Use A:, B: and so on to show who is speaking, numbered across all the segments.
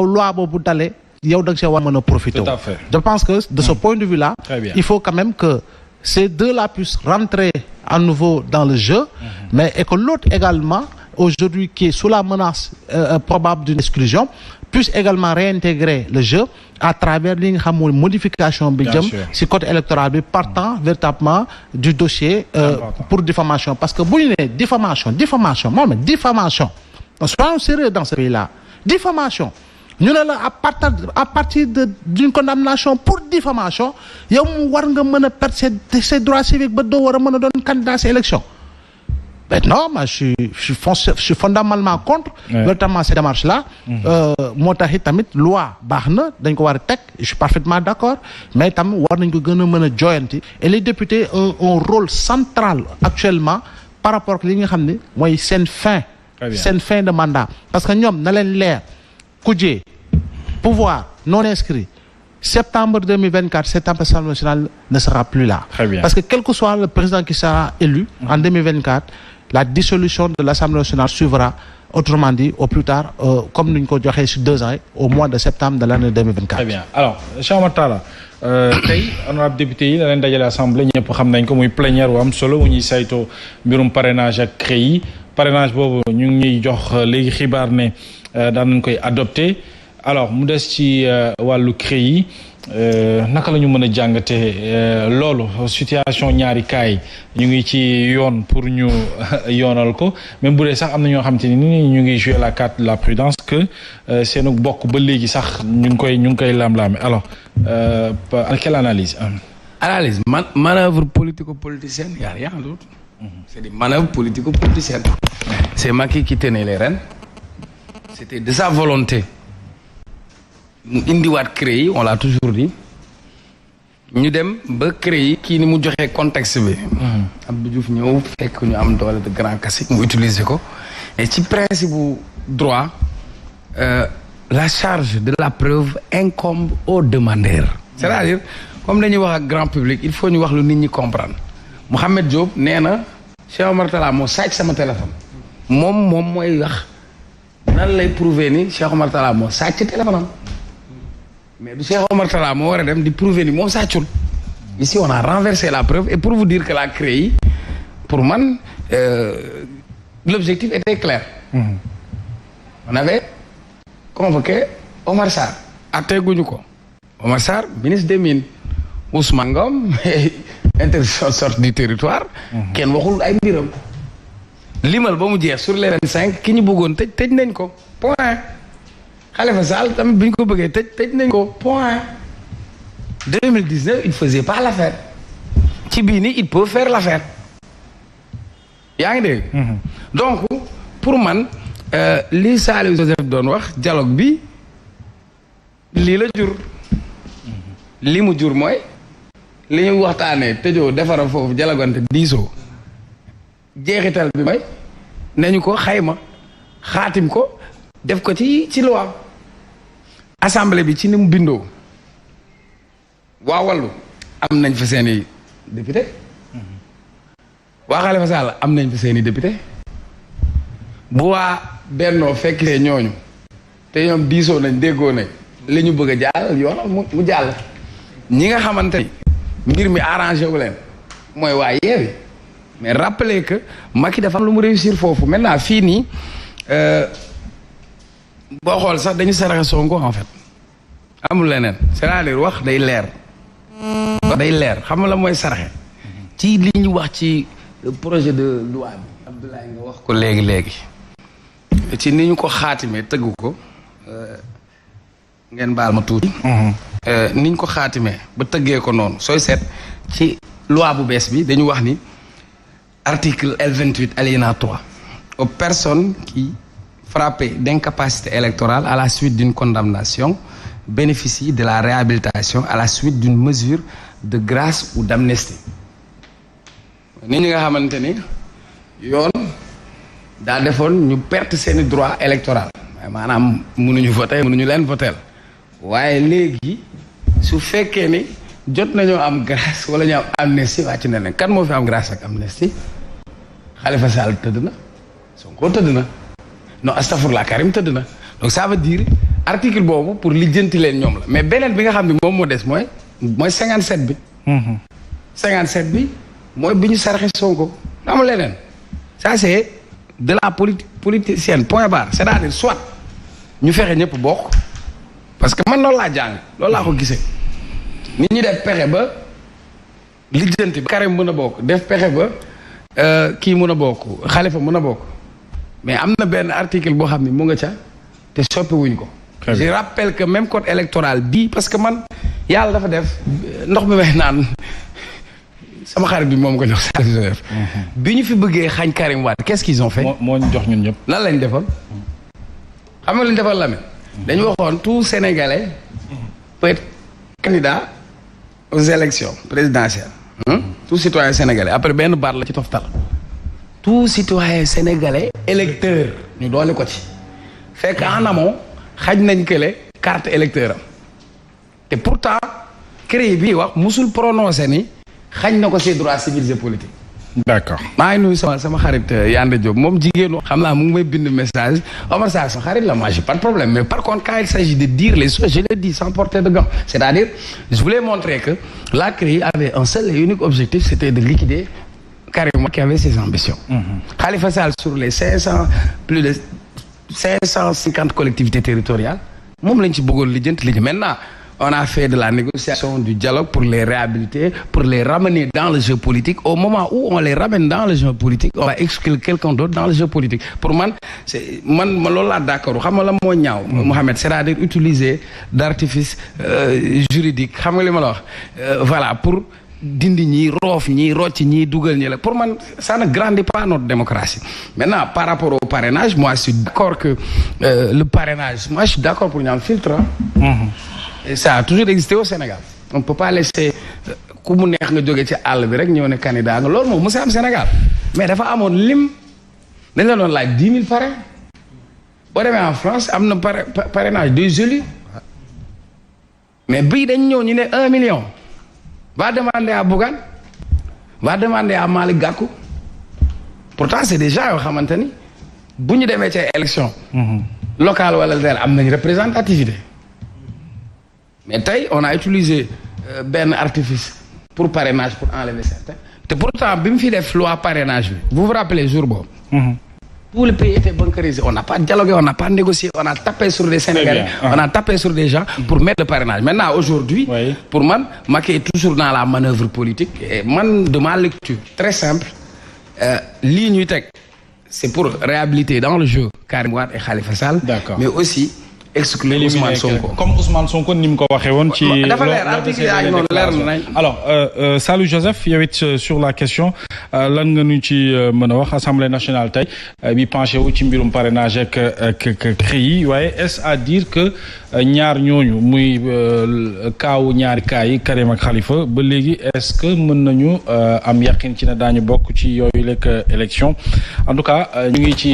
A: loi boobu dalee yow da nga see war mën a profiter.
B: Tout à fait.
A: Je pense que de ce point de vue là. Il faut quand même que ces deux-là puissent rentrer à nouveau dans le jeu, mais et que l'autre également aujourd'hui qui est sous la menace probable d'une exclusion puisse également réintégrer le jeu à travers li nga xam mooy modification bi jëm ci code électoral bi partant véritablement du dossier pour diffamation parce que bu ñu nee diffamation moom diffamation soyons sérieux dans ce pays-là diffamation ñu ne la à partir d'une condamnation pour diffamation yow mu war nga mën a perdre ses droits civiques ba doo war a mën a doon candidat ci élection. Ben non, moi je suis fondamentalement contre notamment ces démarches-là. Moo tax it tamit loi baax na dañ ko war a teg je suis parfaitement d'accord mais tam war nañ ko gën a mën a joyanti et les députés ont un rôle central actuellement par rapport ak li nga xam ne mooy seen fin de mandat parce que ñoom na leen leer kujje pouvoir non inscrit septembre 2024 cette Assemblée nationale ne sera plus là. Parce que quel que soit le président qui sera élu en 2024 la dissolution de l'Assemblée nationale suivra autrement dit au plus tard comme ni ñu ko joxee sur 2 ans au mois de septembre de l'année 2024.
B: Très bien alors Cheikh Oumar Talla tey honorable député yi la leen dajale assemblée ñëpp xam nañ ko muy plénière wu am solo wu ñuy saytoo mbirum parrainage ak CREI yi parrainage boobu ñu ngi ñuy jox léegi xibaar ne daan nañ koy adopté alors mu des ci wàllu CREI yi naka la ñu mën a jàngatee loolu situation ñaari kaay ñu ngi ci yoon pour ñu yoonal ko même bu dee sax am na ñoo xam te ni ñu ngi jouer la carte de la prudence que seenu bokk ba léegi sax ñu ngi koy lam-laame alors quelle analyse.
C: Analyse manœuvre politico-politicienne y a rien d'autre. C'est des manœuvres politico-politiciennes. C'est Macky qui tenait les rênes. C'était de sa volonté. mu indiwaat CREI on l'a toujours dit ñu dem ba CREI kii ni mu joxee contexte bi. Abdou Diouf ñëw fekk ñu am doole de grand classique mu utiliser ko et ci principe bu droit la charge de la preuve incombe au demandeur. C'est-à-dire comme dañuy wax ak grand public il faut ñu wax lu nit ñi comprendre Mouhamed Diop nee na Cheikh Oumar Talla moo sàcc sama téléphone moom mooy wax nan lay prouver ni Cheikh Oumar Talla moo sàcc téléphone am. Mais du Cheikh Oumar Talla moo war a dem di prouver ni moom sàccul. Ici on a renversé la preuve et pour vous dire que la CREI pour man l'objectif était clair. On avait convoqué Omar Sarr atteguñu ko Omar Sarr ministre des Mines Ousmane Ngom interdiction sortie du territoire kenn waxul ay mbiram limal ba mu jeex sur les 25 ki ñu bëggoon tëj nañ ko point. Khalifa Sall tamit bi ñu ko bëggee tëj nañ ko point 2019 il faisait pas l'affaire ci bii nii il peut faire l'affaire yaa ngi dégg donc pour man li Saliou Joseph doon wax dialogue bi lii la jur li mu jur mooy li ñu waxtaanee tëjoo defara foofu dialogante diisoo jeexital bi mooy nañu ko xayma xaatim ko def ko ci loi assemblée bi ci ni mu bindoo waa wàllu am nañ fa seeni député waa Khalifa Sall am nañ fa seeni député bu waa bennoo fekk see ñooñu te ñoom diisoo nañ déggoo nañ li ñu bëgg a jàll yoon mu jàll ñi nga xamante ni mbir mi arrangé wu leen mooy waa Yewwi mais rappelez que Macky dafa am lu mu réussir foofu maintenant fii nii boo xool sax dañu saraxe Sonko en fait amul leneen c'est-à-dire wax day leer xam nga la mooy saraxe ci li ñu wax ci projet de loi bi Abdoulaye nga wax ko léegi ci ni ñu ko xaatimee tëgg ko ngeen baal ma tuuti ni ñu ko xaatimee ba tëggee ko noonu sooy seet ci loi bu bees bi dañu wax ni article L28 alinéa 3 aux personnes qui frappées d'incapacité électorale à la suite d'une condamnation bénéficient de la réhabilitation à la suite d'une mesure de grâce ou d'amnistie. nit ñi nga xamante ni yoon daa defoon ñu perte seeni droit électoral maanaam mënuñu voter mënuñu leen voter waaye léegi su fekkee ni jot nañoo am grâce wala ñu am amnistie wàcc na leen kan moo fi am grâce ak amnistie Khalifa Sall tëdd na Sonko tëdd na non astafurlah Karim tëdd na donc ça veut dire article boobu pour lijjanti leen ñoom la mais beneen bi nga xam ne moom moo des mooy 57 bi. 57 bi mooy bi ñu saraxe Sonko amul leneen ça c'est de la politicienne point barre c'est-à-dire soit ñu fexe ñëpp bokk parce que man loolu laa jàng loolu laa ko gisee nit ñi def pexe ba lijjanti ba Karim mën a bokk def pexe ba kii mën a bokk Khalifa mën a bokk mais am na benn article boo xam ne mu nga ca te soppiwuñ ko. je rappelle que même code électoral bii parce que man yàlla dafa def ndox mi may naan sama xarit bi moom ko jox Salif Joseph bi ñu fi bëggee xañ Karim Wade qu'est-ce qu'ils ont fait.
B: moo ñu jox ñun ñëpp.
C: lan lañ defal xam nga lu ñu defal la dañu waxoon tout Sénégalais peut être candidat aux élections présidentielles. tout citoyen sénégalais après benn baat la ci toftal. tout citoyen sénégalais électeur ñu doole ko ci. fekk en amont xaj nañ kële carte électeur am te pourtant CREI bii wax musul prononcé ni xañ na ko ses droits civils et politiques.
B: d'accord
C: maa ngi nuyu sama xarit Yande Diop moom jigéenu xam naa mu ngi may bind message Omar Sarr sa xarit la moi j'ai pas de problème mais par contre quand il s'agit de dire les choses je le dis sans porter de gants c'est-à-dire je voulais montrer que la CREI avait un seul et unique objectif c'était de liquider Karim Wade qui avait ses ambitions. Khalifa Sall sur les plus de 550 collectivités territoriales moom lañ ci bëggoon lijjanti maintenant on a fait de la négociation du dialogue pour les réhabiliter pour les ramener dans le jeu politique au moment où on les ramène dans le jeu politique on va exclure quelqu'un d'autre dans le jeu politique pour man c'est man loolu laa d'accord xam nga la moo ñaaw Mohamed c'est-à-dire utiliser d'artifice juridique xam nga li ma la wax voilà pour dindi ñii roof ñii rocc ñii dugal ñi la pour man ça ne grandit pas notre démocratie maintenant par rapport au parrainage moi je suis d'accord que le parrainage moi je suis d'accord pour ñu am filtre et ça a toujours existé au Sénégal on peut pas laisser ku mu neex nga jóge ci àll bi rek ñëw ne candidat nga loolu moom mos a am Sénégal mais dafa amoon lim dañ la doon laaj 10 000 parrain boo demee en France am na parrainage des élus mais bii dañ ñëw ñu ne 1 million va demander à Bougane va demander à Malick Gakou pourtant c'est des gens yoo xamante ni bu ñu demee ci élection locale wala tel am nañ représentativité mais tey on a utilisé benn artifice pour parrainage pour enlever certains te pourtant bi mu fi def loi parrainage bi vous vous rappelez jour boobu tout le pays était bancarisé on n'a pas dialogué on n'a pas négocié on a tapé sur des Sénégalais on a tapé sur des gens pour mettre le parrainage maintenant aujourd'hui pour man Macky est toujours dans la manœuvre politique et man de ma lecture très simple lii ñuy teg c'est pour réhabiliter dans le jeu Karim Wade et Khalifa Sall mais aussi exclure Ousmane Sonko
B: comme Ousmane Sonko ni mu ko waxee woon ci
C: dafa leer article yaa ngi noonu leer nañ
B: alors Salif Joseph yow it sur la question lan nga ñu ci mën a wax Assemblée nationale tey bi penché wu ci mbirum parrainage ak CREI waaye est-ce à dire que ñaar ñooñu muy kaawu ñaari kaa yi Karim ak Khalifa ba léegi est-ce que mën nañu am yaqin ci ne daañu bokk ci yooyu lekk élection en tout cas ñu ngi ci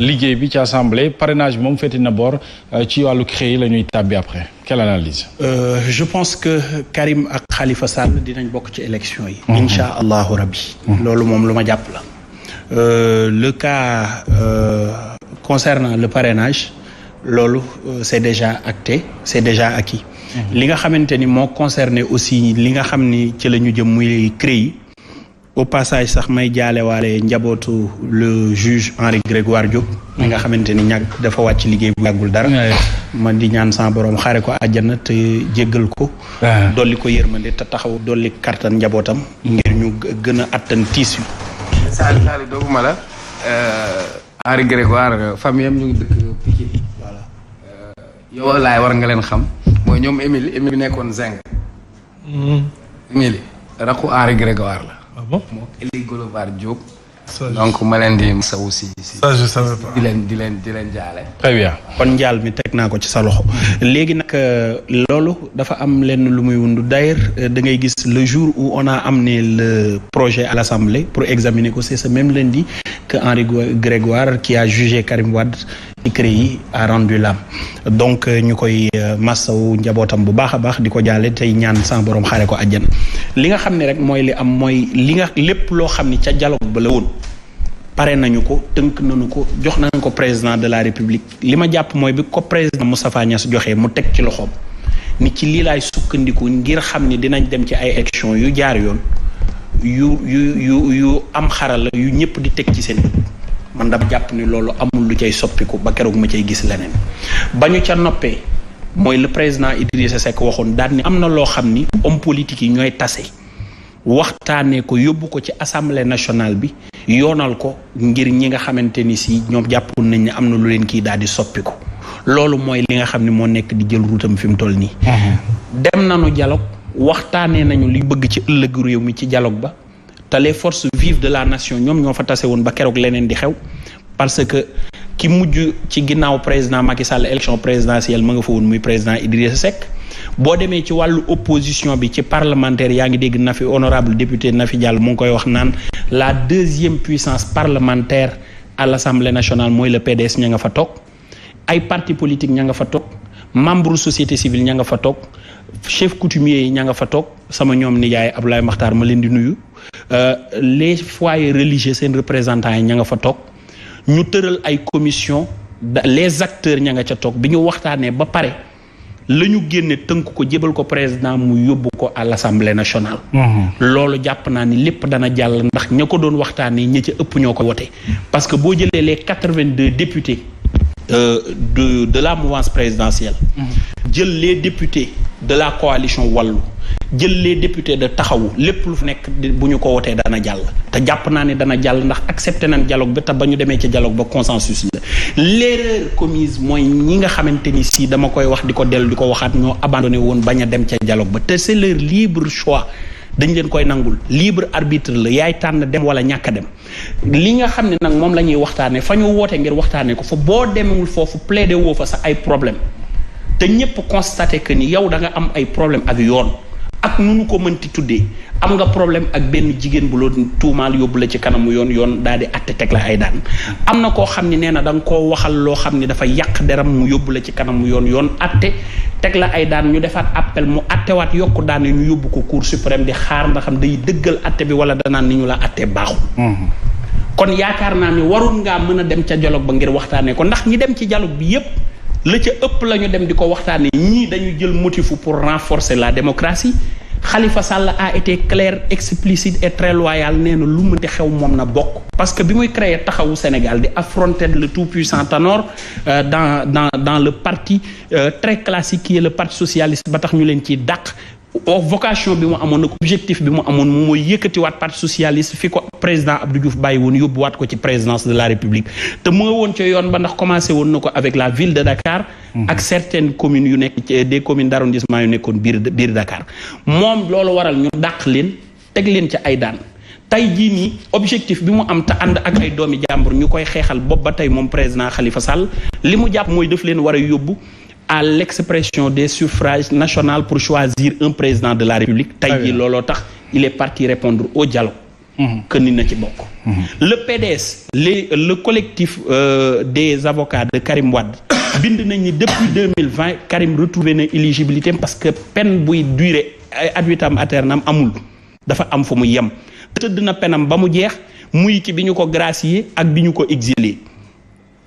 B: liggéey bi ci assemblée parrainage bi moom féeti na boor ci wàllu CREI la ñuy tàbbi après quelle analyse.
D: Je pense que Karim ak Khalifa Sall dinañ bokk ci élection yi. incha allahu rabbi. loolu moom lu ma jàpp la. Le cas concernant le parrainage loolu c'est déjà acté c'est déjà acquis. li nga xamante ni moo concerné aussi li nga xam ni ci la ñu jëm muy CREI au passage sax may jaalewaale njabootu le juge Henri Grégoire Diop. mi nga xamante ni ñàkk dafa wàcc liggéey bu yàggul dara. man di ñaan sama borom xaare ko àjjana te jéggal ko. dolli ko yërmande te taxaw dolli kartan njabootam. ngir ñu gën a attan tiis wi.
C: Sali dooguma la. Henri Grégoire famille am ñu ngi dëkk Pikine. voilà yow laay war nga leen xam. mooy ñoom Émilie bi nekkoon Zeng. Émilie rakku Henri Grégoire la.
E: ah bon
C: moo Élie Golovar Diop. donc ma leen di sa aussi.
E: ça je savais pas.
C: di leen jaale.
B: très bien.
D: kon njaal mi teg naa ko ci sa loxo. léegi nag loolu dafa am lenn lu muy wundu d'ailleurs da ngay gis le jour où on a amené le projet à l'Assemblée pour examiner ko c'est ce même lundi que Henri Grégoire qui a jugé Karim Wade ci CREI a rendu l'âme donc ñu koy massawu njabootam bu baax a baax di ko jaale tey ñaan sans borom xaare ko àjjana li nga xam ne rek mooy li am mooy li nga lépp loo xam ni ca dialogue ba la woon pare nañu ko tënk nañu ko jox nañu ko président de la république li ma jàpp mooy bi ko président Moustapha Niasse joxee mu teg ci loxoom ni ci lii laay sukkandiku ngir xam ni dinañ dem ci ay élection yu jaar yoon yu am xarala yu ñëpp di teg ci seen man dama jàpp ni loolu amul lu cay soppiku ba keroog ma cay gis leneen ba ñu ca noppee mooy le président Idrissa Seck waxoon daal ni am na loo xam ni homme politique yi ñooy tase waxtaanee ko yóbbu ko ci assemblée nationale bi yoonal ko ngir ñi nga xamante ni si ñoom jàppoon nañ ne am na lu leen kii daal di soppiku loolu mooy li nga xam ne moo nekk di jël ruutam fi mu toll nii. dem nañu dialogue waxtaanee nañu li bëgg ci ëllëgu réew mi ci dialogue ba te les forces vives de la nation ñoom ñoo fa tase woon ba keroog leneen di xew parce que ki mujj ci ginnaaw président Macky Sall élection présidentielle ma nga fa woon muy président Idrissa Seck boo demee ci wàllu opposition bi ci parlementaire yaa ngi dégg Nafi honorable député Nafi Diallo mu ngi koy wax naan la deuxième puissance parlementaire à l'Assemblée nationale mooy le PDS ña nga fa toog ay parti politique ña nga fa toog membre société civile ña nga fa toog chef coutumier yi ña nga fa toog sama ñoom nijaay Abdoulaye Makhtar ma leen di nuyu les foyers religieux seen représentants yi ña nga fa toog ñu tëral ay commission les acteurs ña nga ca toog bi ñu waxtaanee ba pare la ñu génne tënk ko jébal ko président mu yóbbu ko à l'Assemblée nationale. loolu jàpp naa ni lépp dana jàll ndax ña ko doon waxtaanee ña ca ëpp ñoo ko wote parce que boo jëlee les 82 députés de la mouvance présidentielle. jël les députés de la coalition Wallu jël les députés de Taxawu lépp lu nekk bu ñu ko wotee dana jàll te jàpp naa ne dana jàll ndax accepté nañ dialogue ba te ba ñu demee ca dialogue ba consensus la l'erreur commise mooy ñi nga xamante ni si dama koy wax di ko dellu di ko waxaat ñoo abandonné woon bañ a dem ca dialogue ba te c'est leur libre choix dañ leen koy nangul libre arbitre la yaay tànn dem wala ñàkk a dem li nga xam ne nag moom la ñuy waxtaanee fa ñu woote ngir waxtaanee ko fa boo demewul foofu plaider woo fa sa ay problème te ñëpp constaté que ni yow da nga am ay problème ak yoon ak nu nu ko mënti tuddee am nga problème ak benn jigéen bu loolu tuumaal yóbbu la ci kanamu yoon daal di atte teg la ay daan am na koo xam ne nee na da nga koo waxal loo xam ne dafa yàq deram mu yóbbu la ci kanamu yoon atte teg la ay daan ñu defaat appel mu attewaat yokku daan ñu yóbbu ko cour suprême di xaar ndax xam day dëggal atte bi wala danaan ni ñu la atte baaxul. kon yaakaar naa ni warul ngaa mën a dem ca dialogue ba ngir waxtaanee ko ndax ñi dem ci dialogue bi yépp la ca ëpp la ñu dem di ko waxtaanee ñii dañu jël motif pour renforcer la démocratie Khalifa Sall a été clair explicite et très loyal nee na lu mënti xew moom na bokk. parce que bi muy créer taxawu Sénégal di affronter le tout puissant Tanor dans le parti très classique qui est le parti socialiste ba tax ñu leen ciy dàq. vocation bi mu amoon nag objectif bi mu amoon moom mooy yëkkatiwaat parti socialiste fi ko président Abdou Diouf bàyyi woon yóbbuwaat ko ci présidence de la République te mu nga woon ca yoon ba ndax commencé woon na ko avec la ville de Dakar ak certaines communes yu nekk des communes d'arrondissement yu nekkoon biir Dakar moom loolu waral ñu dàq leen teg leen ca ay daan tey jii nii objectif bi mu am te ànd ak ay doomi jàmbur ñu koy xeexal bopp ba tey moom président Khalifa Sall li mu jàpp mooy daf leen war a yóbbu à l'expression des suffrages nationaux pour choisir un président de la République tey jii looloo tax il est parti répondre au dialogue que ni na ci bokk le PDS le collectif des avocats de Karim Wade bind nañ ni depuis 2020 Karim retrouvé na éligibilité parce que peine buy durer ad vitam aeternam amul dafa am fu mu yem tëdd na penam ba mu jeex muy ci bi ñu ko gracier ak bi ñu ko exilé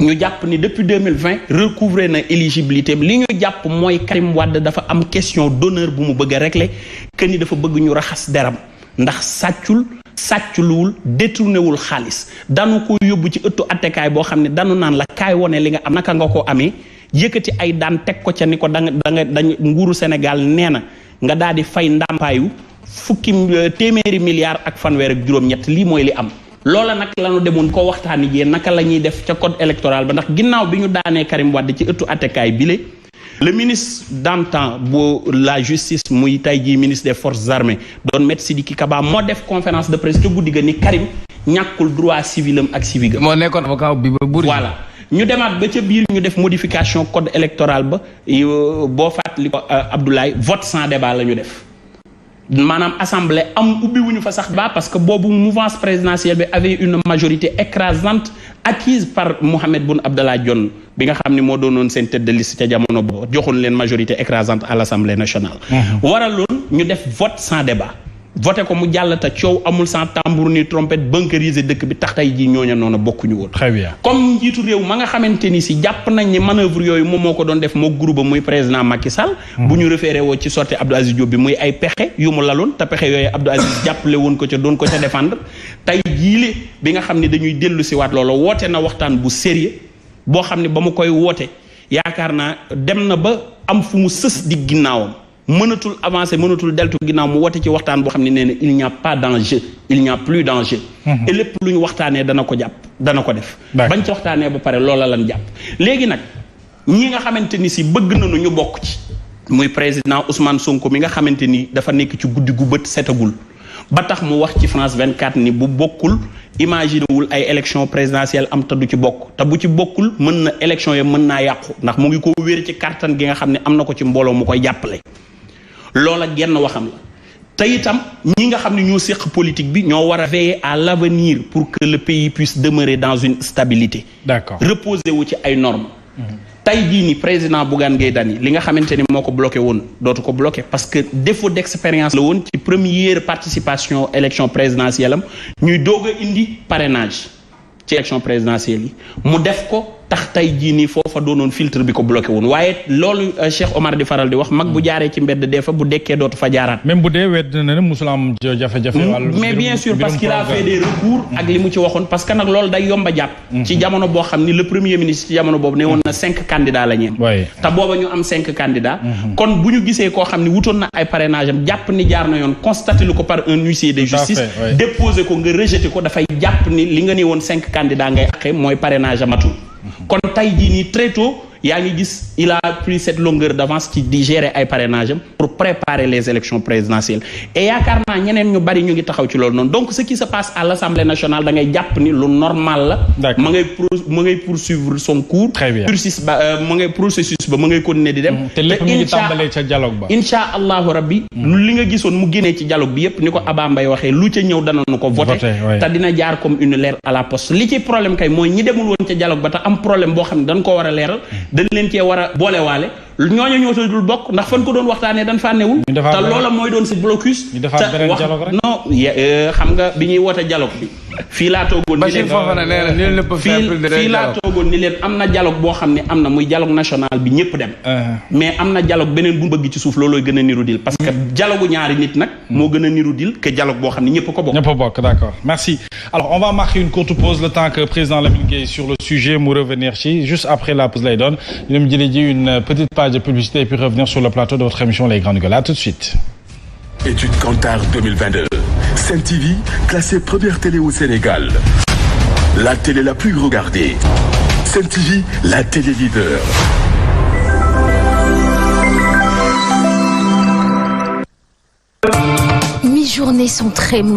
D: ñu jàpp ni depuis 2020 recouvré na éligibilité li ñu jàpp mooy Karim Wade dafa am question d'honneur bu mu bëgg a régler que ni dafa bëgg ñu raxas deram ndax sàcculuwul détourné wul xaalis danu ko yóbbu ci ëttu attekaay boo xam ne danu naan la kaay wone li nga am naka nga ko amee yëkkati ay daan teg ko ca ni ko dañ nguuru Sénégal nee na nga daal di fay ndàmpaayu téeméeri milliards ak fanweer ak juróom-ñett lii mooy li am loola nag la ñu demoon ko waxtaani jee naka la ñuy def ca code électoral ba ndax ginnaaw bi ñu daanee Karim Wade ci ëttu attekaay bile le ministre d'antan bu la justice muy tey jii ministre des forces armées doon Maître Sidiki Kaba moo def conférence de presse ca guddi ga ni Karim ñàkkul droit civil am ak civique am.
C: moo nekkoon avocat bi ba buri.
D: voilà ñu demaat ba ca biir ñu def modification code électoral ba boo fàttali ko Abdoulaye vote sans débat la ñu def. maanaam assemblée ubbiwuñu fa sax ba parce que boobu mouvance présidentielle bi avait une majorité écrasante acquise par Mohamed Boun Abdallah Dionne bi nga xam ne moo doonoon seen tête de liste ca jamono boobu joxoon leen majorité écrasante à l'Assemblée nationale waraloon ñu def vote sans débat voté ko mu jàll te coow amul sans tambour ni trompette bunkeriser dëkk bi tax tey jii ñooña noonu bokkuñu woon.
B: très bien
D: comme njiitu réew ma nga xamante ni si jàpp nañ ne manœuvre yooyu moom moo ko doon def moo groupe muy président Macky Sall. bu ñu référé woo ci sortie Abdou Aziz Diop bi muy ay pexe yu mu laloon te pexe yooyu Abdou Aziz jàppale woon ko ca doon ko ca défendre tey jiile bi nga xam ne dañuy dellu si waat loolu woote na waxtaan bu sérieux boo xam ne ba mu koy woote yaakaar naa dem na ba am fu mu sës di ginnaawam. mënatul avancer mënatul deltu ginnaaw mu woote ci waxtaan boo xam ne nee na il n'y a pas d'enjeu il n'y a plus d'enjeu et lépp lu ñu waxtaanee dana ko jàpp dana ko def bañ ci waxtaanee ba pare loola lan jàpp léegi nag ñi nga xamante ni si bëgg nañu ñu bokk ci muy président Ousmane Sonko mi nga xamante ni dafa nekk ci guddi gu bët setagul ba tax mu wax ci France 24 ni bu bokkul imagine wul ay élection présidentielle am te du ci bokk te bu ci bokkul mën na élection yi mën naa yàqu ndax mu ngi ko wéer ci kàttan gi nga xam ne am na ko ci mbooloo mu koy jàppale loola genn waxam la te itam ñi nga xam ne ñoo séq politique bi ñoo war a veiller à l'avenir pour que le pays puisse demeurer dans une stabilité.
B: D'accord.
D: reposer wu ci ay normes. tey jii ni président Bougane Gueye Dany li nga xamante ni moo ko bloqué woon dootu ko bloqué parce que défaut d'expérience la woon ci première participation élection présidentielle am ñuy doog a indi parrainage ci élection présidentielle yi mu def ko tax tey jii nii foofa doonoon filtre bi ko bloqué woon waaye loolu Cheikh Omar di faral di wax mag bu jaaree ci mbedd dee fa bu dekkee dootu fa jaaraat.
B: même bu dee wedd na ne musul am jafe-jafe.
D: mais bien sûr parce qu'il a fait des recours ak li mu ci waxoon parce que nag loolu day yomba jàpp. ci jamono boo xam ni le premier ministre ci jamono boobu ne woon na 5 candidats la ñeem. te booba ñu am 5 candidats. kon bu ñu gisee koo xam ni wutoon na ay parrainage am jàpp ni jaar na yoon constaté lu ko par un huissier de justice. déposé ko nga rejeté ko dafay jàpp ni li nga ne woon 5 candidats ngay aqee mooy parrainage amatul. kon tey jii nii très tôt yaa ngi gis il a pris cette longueur d'avance ci di gérer ay parrainage am pour préparer les élections présidentielles et yaakaar naa ñeneen ñu bari ñu ngi taxaw ci loolu noonu donc ce qui se passe à l'Assemblée nationale da ngay jàpp ni lu normal la. ma ngay poursuivre son cours.
B: très bien
D: processus ba ma ngay continuer di dem.
B: te lépp mi ngi tàmbalee ca dialogue ba.
D: incha allahu rabbi. li nga gisoon mu génnee ci dialogue bi yépp ni ko Abba Mbaye waxee lu ca ñëw danañu ko voté. te dina jaar comme une lettre à la poste li ci problème kay mooy ñi demul woon ca dialogue ba te am problème boo xam ne dañ ko war a leeral dañ leen cee war a boolewaale ñooñu ñoo dul bokk ndax fan ko doon waxtaanee dañ faa newul te loola mooy doon si blocus te wax non xam nga bi ñuy woote dialogue bi fii laa toogoon ni leen am na dialogue boo xam ne am na muy dialogue national bi ñëpp dem mais am na dialogue beneen bu bëgg ci suuf loolooy gën a niru dil parce que dialogue ñaari nit nag moo gën a niru dil que dialogue boo xam ne ñëpp ko bokk.
B: ñëpp a bokk d'accord merci. Alors on va marquer une courte pause le temps que président Lamine Gueye sur le sujet mu revenir ci juste après la pause lay doon ñu dem jëlee ji une petite page de publicité et puis revenir sur le plateau de votre émission Les Grandes Gueules. À tout de suite.
E: Étude Kantar 2022. Sen TV, classée première télé au Sénégal. La télé la plus regardée. Sen TV, la télé leader.
F: Mes journées sont très mouvementées.